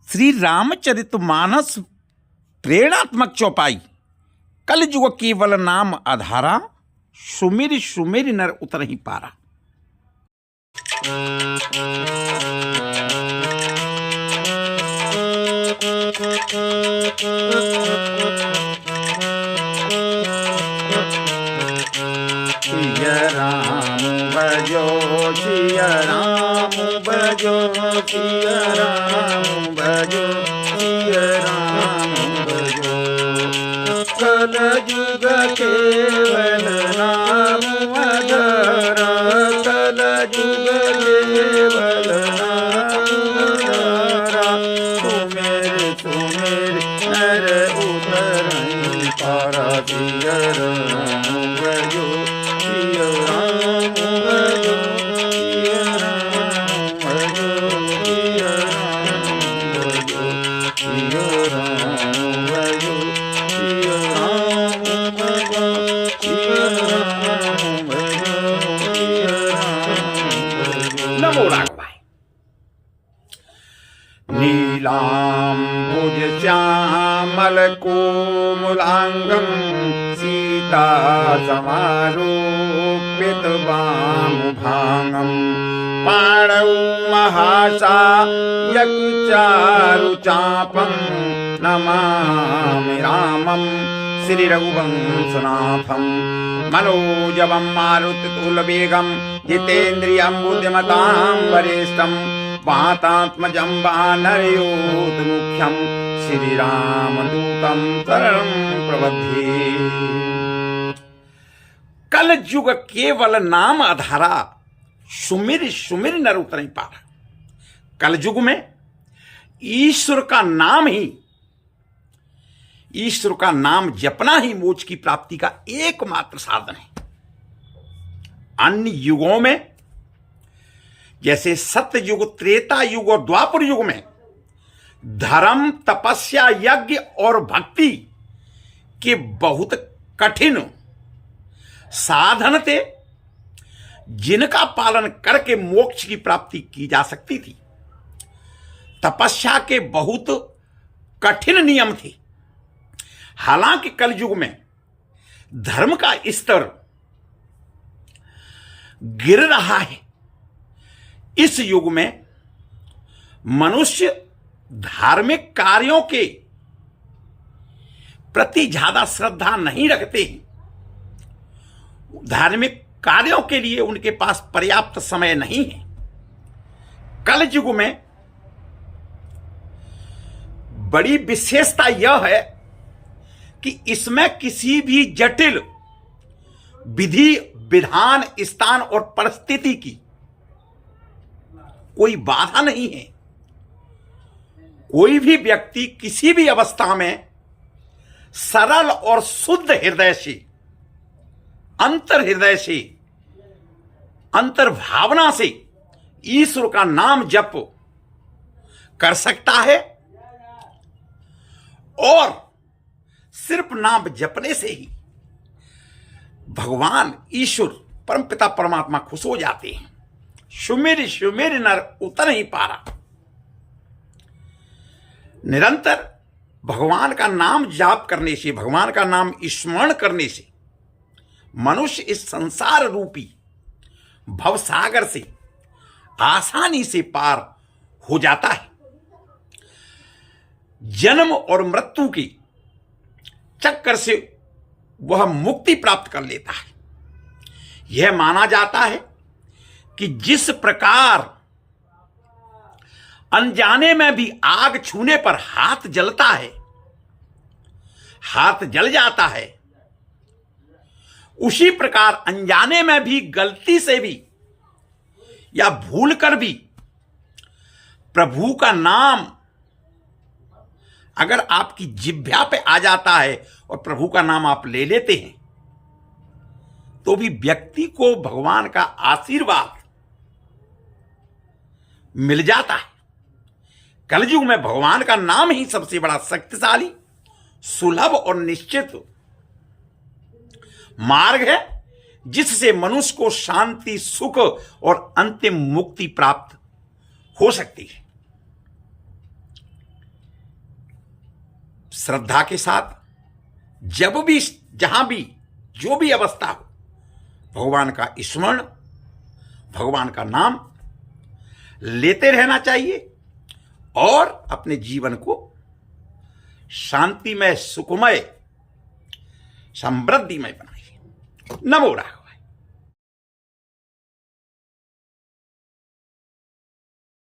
श्री रामचरितमानस प्रेरणात्मक चौपाई। कल युग केवल नाम आधारा, सुमिर सुमिर नर उतर ही पारा। सिया राम भजो सिया राम भजो सिया राम भजो सिया राम भजो। कल युग केवल नाम आधारा, कल युग केवल नाम आधारा। सुमिर सुमिर नर उतर ही पारा। सिया राम भजो सिया राम भजो सिया राम भजो सिया राम भजो सिया राम भजो सिया राम भजो सिया राम भजो सिया राम भजो। नमो राघवाय। नीलाम्बुज श्यामल कोमलांगं, सीता समारोपित वामभागं। पाणौ महासायक चारु चापं, नमामि रामं श्री रघुवंशनाथं। मनोजवं मारुततुल्यवेगं, जितेन्द्रियं बुद्धिमतां वरिष्ठं। वातात्मजं वानरयोधमुख्यं, श्रीरामदूतं शरणं प्रपद्ये। कल युग केवल नाम आधारा, सुमिर सुमिर नर उतर ही पारा। कल युग में ईश्वर का नाम ही, ईश्वर का नाम जपना ही मोक्ष की प्राप्ति का एकमात्र साधन है। अन्य युगों में जैसे सत्य युग, त्रेता युग और द्वापर युग में धर्म, तपस्या, यज्ञ और भक्ति के बहुत कठिन साधन थे, जिनका पालन करके मोक्ष की प्राप्ति की जा सकती थी। तपस्या के बहुत कठिन नियम थे। हालांकि कलयुग में धर्म का स्तर गिर रहा है। इस युग में मनुष्य धार्मिक कार्यों के प्रति ज्यादा श्रद्धा नहीं रखते हैं। धार्मिक कार्यों के लिए उनके पास पर्याप्त समय नहीं है। कल युग में बड़ी विशेषता यह है कि इसमें किसी भी जटिल विधि, विधान, स्थान और परिस्थिति की कोई बाधा नहीं है। कोई भी व्यक्ति किसी भी अवस्था में सरल और शुद्ध हृदय से, अंतर हृदय से, अंतर भावना से ईश्वर का नाम जप कर सकता है। और सिर्फ नाम जपने से ही भगवान ईश्वर परमपिता परमात्मा खुश हो जाते हैं। सुमिर सुमिर नर उतर ही पारा। निरंतर भगवान का नाम जाप करने से, भगवान का नाम स्मरण करने से मनुष्य इस संसार रूपी भवसागर से आसानी से पार हो जाता है। जन्म और मृत्यु के चक्कर से वह मुक्ति प्राप्त कर लेता है। यह माना जाता है कि जिस प्रकार अनजाने में भी आग छूने पर हाथ जलता है, हाथ जल जाता है, उसी प्रकार अनजाने में भी, गलती से भी या भूल कर भी प्रभु का नाम अगर आपकी जिह्वा पे आ जाता है और प्रभु का नाम आप ले लेते हैं, तो भी व्यक्ति को भगवान का आशीर्वाद मिल जाता है। कलयुग में भगवान का नाम ही सबसे बड़ा शक्तिशाली, सुलभ और निश्चित मार्ग है, जिससे मनुष्य को शांति, सुख और अंतिम मुक्ति प्राप्त हो सकती है। श्रद्धा के साथ जब भी, जहां भी, जो भी अवस्था हो, भगवान का स्मरण, भगवान का नाम लेते रहना चाहिए और अपने जीवन को शांतिमय, सुखमय, समृद्धिमय बनाइए। नमो राघव।